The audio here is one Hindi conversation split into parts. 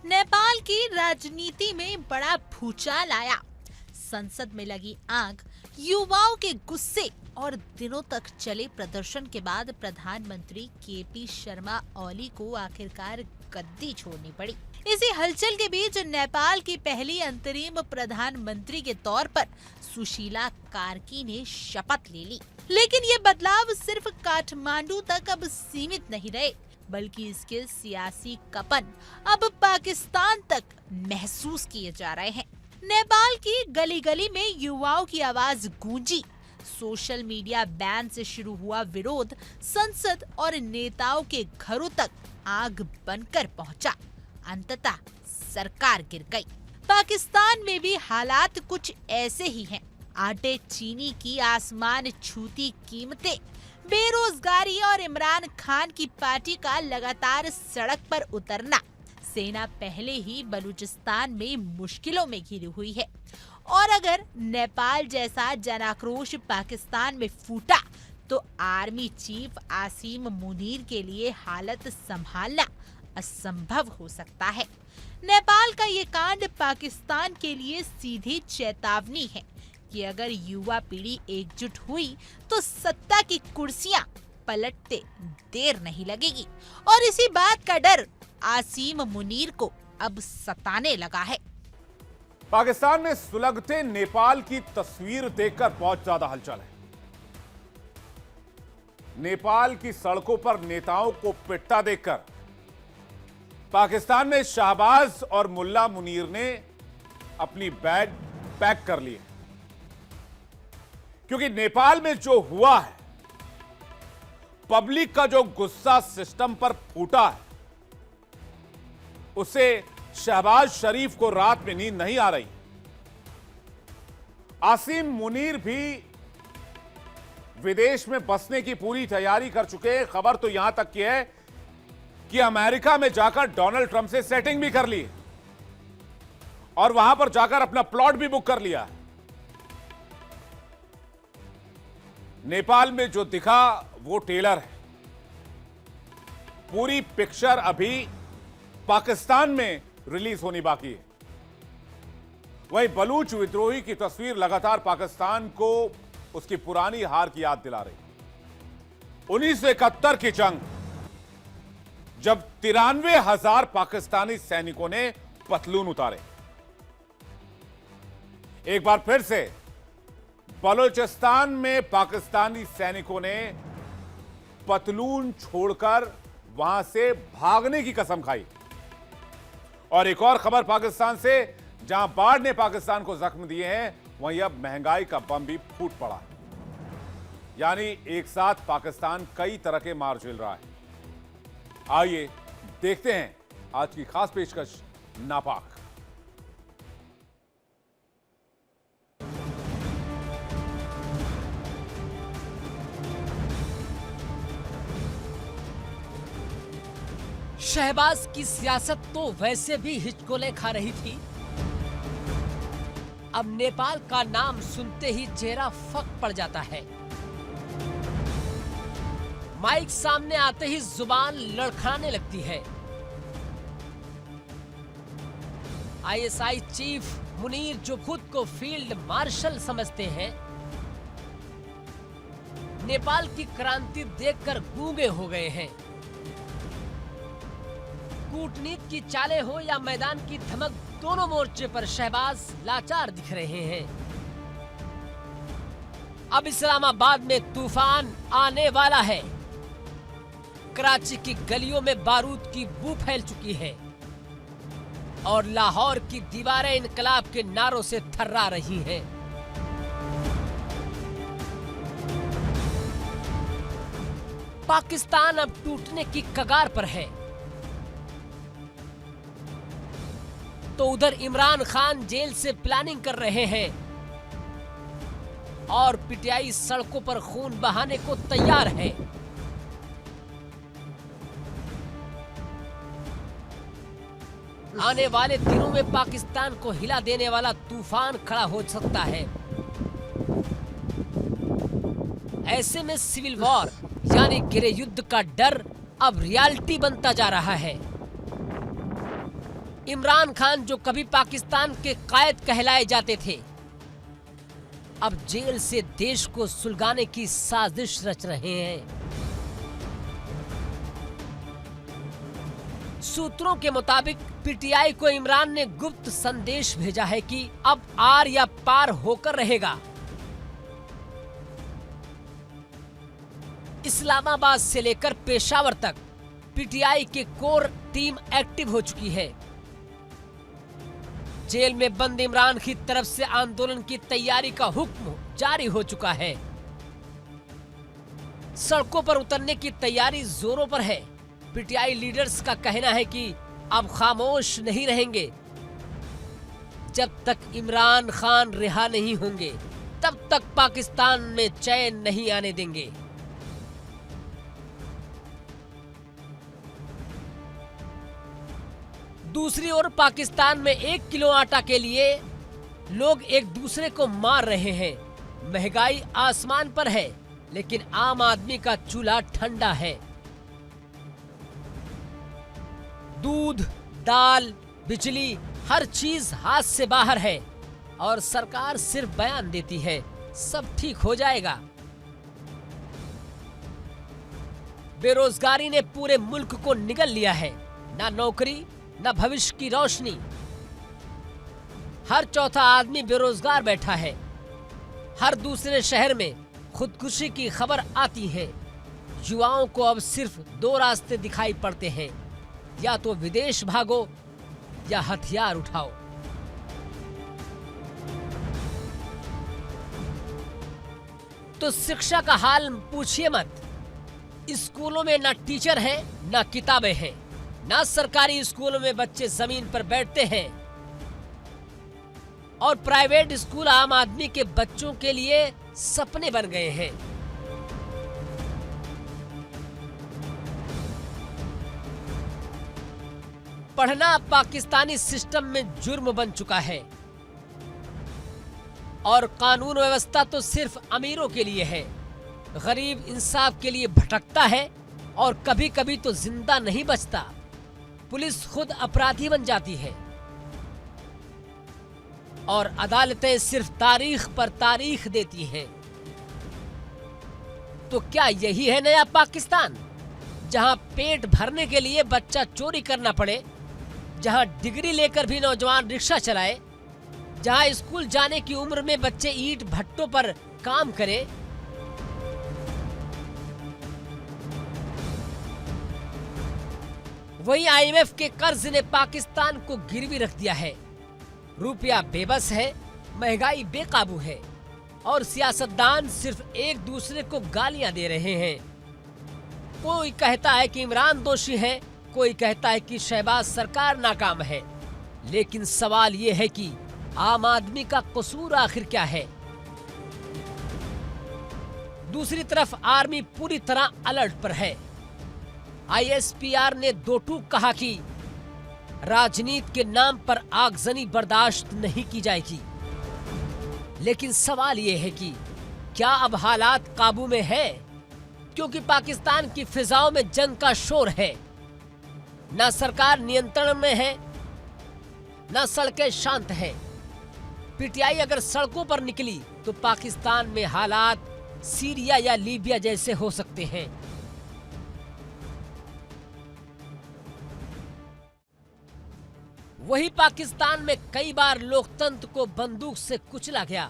नेपाल की राजनीति में बड़ा भूचाल आया। संसद में लगी आग, युवाओं के गुस्से और दिनों तक चले प्रदर्शन के बाद प्रधानमंत्री केपी शर्मा ओली को आखिरकार गद्दी छोड़नी पड़ी। इसी हलचल के बीच नेपाल की पहली अंतरिम प्रधानमंत्री के तौर पर सुशीला कार्की ने शपथ ले ली। लेकिन ये बदलाव सिर्फ काठमांडू तक अब सीमित नहीं रहे, बल्कि इसके सियासी कपन अब पाकिस्तान तक महसूस किए जा रहे हैं। नेपाल की गली गली में युवाओं की आवाज गूंजी। सोशल मीडिया बैन से शुरू हुआ विरोध संसद और नेताओं के घरों तक आग बनकर पहुंचा। अंततः सरकार गिर गई। पाकिस्तान में भी हालात कुछ ऐसे ही हैं। आटे चीनी की आसमान छूती कीमतें, बेरोजगारी और इमरान खान की पार्टी का लगातार सड़क पर उतरना। सेना पहले ही बलूचिस्तान में मुश्किलों में घिरी हुई है और अगर नेपाल जैसा जनाक्रोश पाकिस्तान में फूटा तो आर्मी चीफ आसिम मुनीर के लिए हालत संभालना असंभव हो सकता है। नेपाल का ये कांड पाकिस्तान के लिए सीधी चेतावनी है कि अगर युवा पीढ़ी एकजुट हुई तो सत्ता की कुर्सियां पलटते देर नहीं लगेगी। और इसी बात का डर आसिम मुनीर को अब सताने लगा है। पाकिस्तान में सुलगते नेपाल की तस्वीर देखकर बहुत ज्यादा हलचल है। नेपाल की सड़कों पर नेताओं को पिटता देखकर पाकिस्तान में शहबाज और मुल्ला मुनीर ने अपनी बैग पैक कर लिए, क्योंकि नेपाल में जो हुआ है, पब्लिक का जो गुस्सा सिस्टम पर फूटा है, उससे शहबाज शरीफ को रात में नींद नहीं आ रही। आसिम मुनीर भी विदेश में बसने की पूरी तैयारी कर चुके हैं। खबर तो यहां तक की है कि अमेरिका में जाकर डोनाल्ड ट्रंप से सेटिंग भी कर ली और वहां पर जाकर अपना प्लॉट भी बुक कर लिया। नेपाल में जो दिखा वो टेलर है। पूरी पिक्चर अभी पाकिस्तान में रिलीज होनी बाकी है। वहीं बलूच विद्रोही की तस्वीर लगातार पाकिस्तान को उसकी पुरानी हार की याद दिला रही। 1971 की जंग, जब 93,000 पाकिस्तानी सैनिकों ने पतलून उतारे। एक बार फिर से बलूचिस्तान में पाकिस्तानी सैनिकों ने पतलून छोड़कर वहां से भागने की कसम खाई। और एक और खबर पाकिस्तान से, जहां बाढ़ ने पाकिस्तान को जख्म दिए हैं, वहीं अब महंगाई का बम भी फूट पड़ा। यानी एक साथ पाकिस्तान कई तरह के मार झेल रहा है। आइए देखते हैं आज की खास पेशकश नापाक। शहबाज की सियासत तो वैसे भी हिचकोले खा रही थी। अब नेपाल का नाम सुनते ही चेहरा फक पड़ जाता है। माइक सामने आते ही जुबान लड़खड़ाने लगती है। आईएसआई चीफ मुनीर, जो खुद को फील्ड मार्शल समझते हैं, नेपाल की क्रांति देखकर गूंगे हो गए हैं। कूटनीति की चालें हो या मैदान की धमक, दोनों मोर्चे पर शहबाज लाचार दिख रहे हैं। अब इस्लामाबाद में तूफान आने वाला है। कराची की गलियों में बारूद की बू फैल चुकी है और लाहौर की दीवारें इनकलाब के नारों से थर्रा रही हैं। पाकिस्तान अब टूटने की कगार पर है। तो उधर इमरान खान जेल से प्लानिंग कर रहे हैं और पीटीआई सड़कों पर खून बहाने को तैयार है। आने वाले दिनों में पाकिस्तान को हिला देने वाला तूफान खड़ा हो सकता है। ऐसे में सिविल वॉर यानी गृह युद्ध का डर अब रियलिटी बनता जा रहा है। इमरान खान जो कभी पाकिस्तान के कायद कहलाए जाते थे, अब जेल से देश को सुलगाने की साजिश रच रहे हैं। सूत्रों के मुताबिक पीटीआई को इमरान ने गुप्त संदेश भेजा है कि अब आर या पार होकर रहेगा। इस्लामाबाद से लेकर पेशावर तक पीटीआई के कोर टीम एक्टिव हो चुकी है। जेल में बंद इमरान की तरफ से आंदोलन की तैयारी का हुक्म जारी हो चुका है। सड़कों पर उतरने की तैयारी जोरों पर है। पीटीआई लीडर्स का कहना है कि अब खामोश नहीं रहेंगे। जब तक इमरान खान रिहा नहीं होंगे, तब तक पाकिस्तान में चैन नहीं आने देंगे। दूसरी ओर पाकिस्तान में 1 किलो आटा के लिए लोग एक दूसरे को मार रहे हैं। महंगाई आसमान पर है, लेकिन आम आदमी का चूल्हा ठंडा है। दूध, दाल, बिजली, हर चीज हाथ से बाहर है और सरकार सिर्फ बयान देती है सब ठीक हो जाएगा। बेरोजगारी ने पूरे मुल्क को निगल लिया है। ना नौकरी, न भविष्य की रोशनी। हर चौथा आदमी बेरोजगार बैठा है। हर दूसरे शहर में खुदकुशी की खबर आती है। युवाओं को अब सिर्फ 2 रास्ते दिखाई पड़ते हैं, या तो विदेश भागो या हथियार उठाओ। तो शिक्षा का हाल पूछिए मत। स्कूलों में ना टीचर है, ना किताबें हैं। ना सरकारी स्कूलों में बच्चे जमीन पर बैठते हैं और प्राइवेट स्कूल आम आदमी के बच्चों के लिए सपने बन गए हैं। पढ़ना पाकिस्तानी सिस्टम में जुर्म बन चुका है और कानून व्यवस्था तो सिर्फ अमीरों के लिए है। गरीब इंसाफ के लिए भटकता है और कभी कभी तो जिंदा नहीं बचता। पुलिस खुद अपराधी बन जाती है और अदालतें सिर्फ तारीख पर तारीख देती हैं। तो क्या यही है नया पाकिस्तान, जहां पेट भरने के लिए बच्चा चोरी करना पड़े, जहां डिग्री लेकर भी नौजवान रिक्शा चलाए, जहां स्कूल जाने की उम्र में बच्चे ईंट भट्टों पर काम करें? वही आईएमएफ के कर्ज ने पाकिस्तान को गिरवी रख दिया है। रुपया बेबस है, महंगाई बेकाबू है और सियासतदान सिर्फ एक दूसरे को गालियां दे रहे हैं। कोई कहता है कि इमरान दोषी है, कोई कहता है कि शहबाज सरकार नाकाम है। लेकिन सवाल ये है कि आम आदमी का कसूर आखिर क्या है? दूसरी तरफ आर्मी पूरी तरह अलर्ट पर है। आईएसपीआर ने 2 टूक कहा कि राजनीति के नाम पर आगजनी बर्दाश्त नहीं की जाएगी। लेकिन सवाल यह है कि क्या अब हालात काबू में है? क्योंकि पाकिस्तान की फिजाओं में जंग का शोर है। ना सरकार नियंत्रण में है, ना सड़कें शांत है। पीटीआई अगर सड़कों पर निकली तो पाकिस्तान में हालात सीरिया या लीबिया जैसे हो सकते हैं। वही पाकिस्तान में कई बार लोकतंत्र को बंदूक से कुचला गया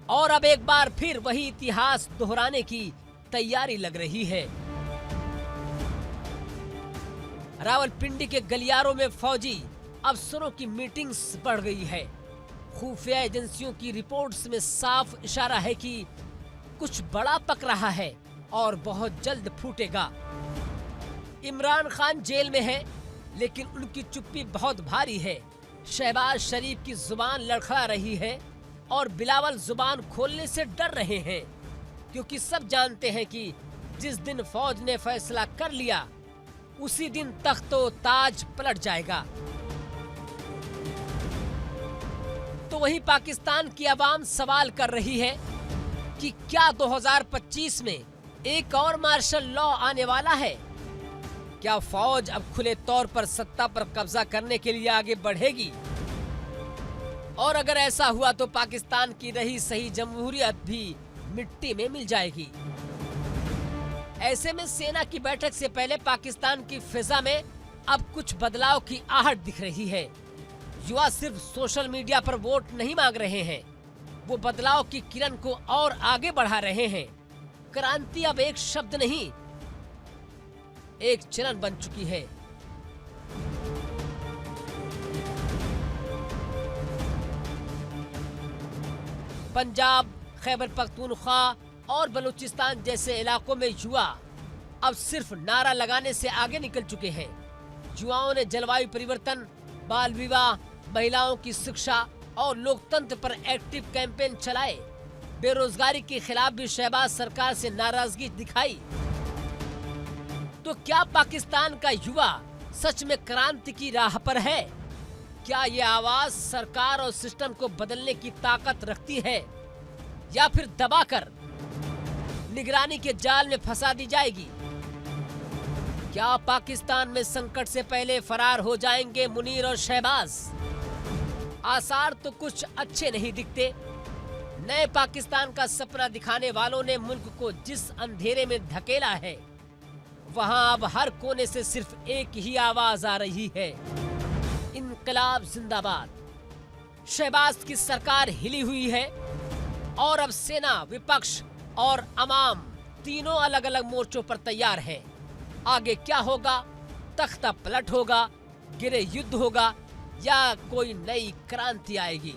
और अब एक बार फिर वही इतिहास दोहराने की तैयारी लग रही है। रावलपिंडी के गलियारों में फौजी अफसरों की मीटिंग्स बढ़ गई है। खुफिया एजेंसियों की रिपोर्ट्स में साफ इशारा है कि कुछ बड़ा पक रहा है और बहुत जल्द फूटेगा। इमरान खान जेल में है, लेकिन उनकी चुप्पी बहुत भारी है। शहबाज शरीफ की जुबान लड़खड़ा रही है और बिलावल जुबान खोलने से डर रहे हैं, क्योंकि सब जानते हैं कि जिस दिन फौज ने फैसला कर लिया उसी दिन तख्तो ताज पलट जाएगा। तो वही पाकिस्तान की आवाम सवाल कर रही है कि क्या 2025 में एक और मार्शल लॉ आने वाला है? क्या फौज अब खुले तौर पर सत्ता पर कब्जा करने के लिए आगे बढ़ेगी? और अगर ऐसा हुआ तो पाकिस्तान की रही सही जमहूरियत भी मिट्टी में मिल जाएगी। ऐसे में सेना की बैठक से पहले पाकिस्तान की फिजा में अब कुछ बदलाव की आहट दिख रही है। युवा सिर्फ सोशल मीडिया पर वोट नहीं मांग रहे हैं, वो बदलाव की किरण को और आगे बढ़ा रहे हैं। क्रांति अब एक शब्द नहीं, एक चलन बन चुकी है। पंजाब, खैबर पख्तूनख्वा और बलूचिस्तान जैसे इलाकों में युवा अब सिर्फ नारा लगाने से आगे निकल चुके हैं। युवाओं ने जलवायु परिवर्तन, बाल विवाह, महिलाओं की शिक्षा और लोकतंत्र पर एक्टिव कैंपेन चलाए। बेरोजगारी के खिलाफ भी शहबाज सरकार से नाराजगी दिखाई। तो क्या पाकिस्तान का युवा सच में क्रांति की राह पर है? क्या ये आवाज सरकार और सिस्टम को बदलने की ताकत रखती है, या फिर दबाकर निगरानी के जाल में फंसा दी जाएगी? क्या पाकिस्तान में संकट से पहले फरार हो जाएंगे मुनीर और शहबाज? आसार तो कुछ अच्छे नहीं दिखते। नए पाकिस्तान का सपना दिखाने वालों ने मुल्क को जिस अंधेरे में धकेला है, वहां अब हर कोने से सिर्फ एक ही आवाज आ रही है, इनकलाब जिंदाबाद। शहबाज की सरकार हिली हुई है और अब सेना, विपक्ष और अवाम तीनों अलग अलग मोर्चों पर तैयार हैं। आगे क्या होगा? तख्ता पलट होगा, गिरे युद्ध होगा, या कोई नई क्रांति आएगी?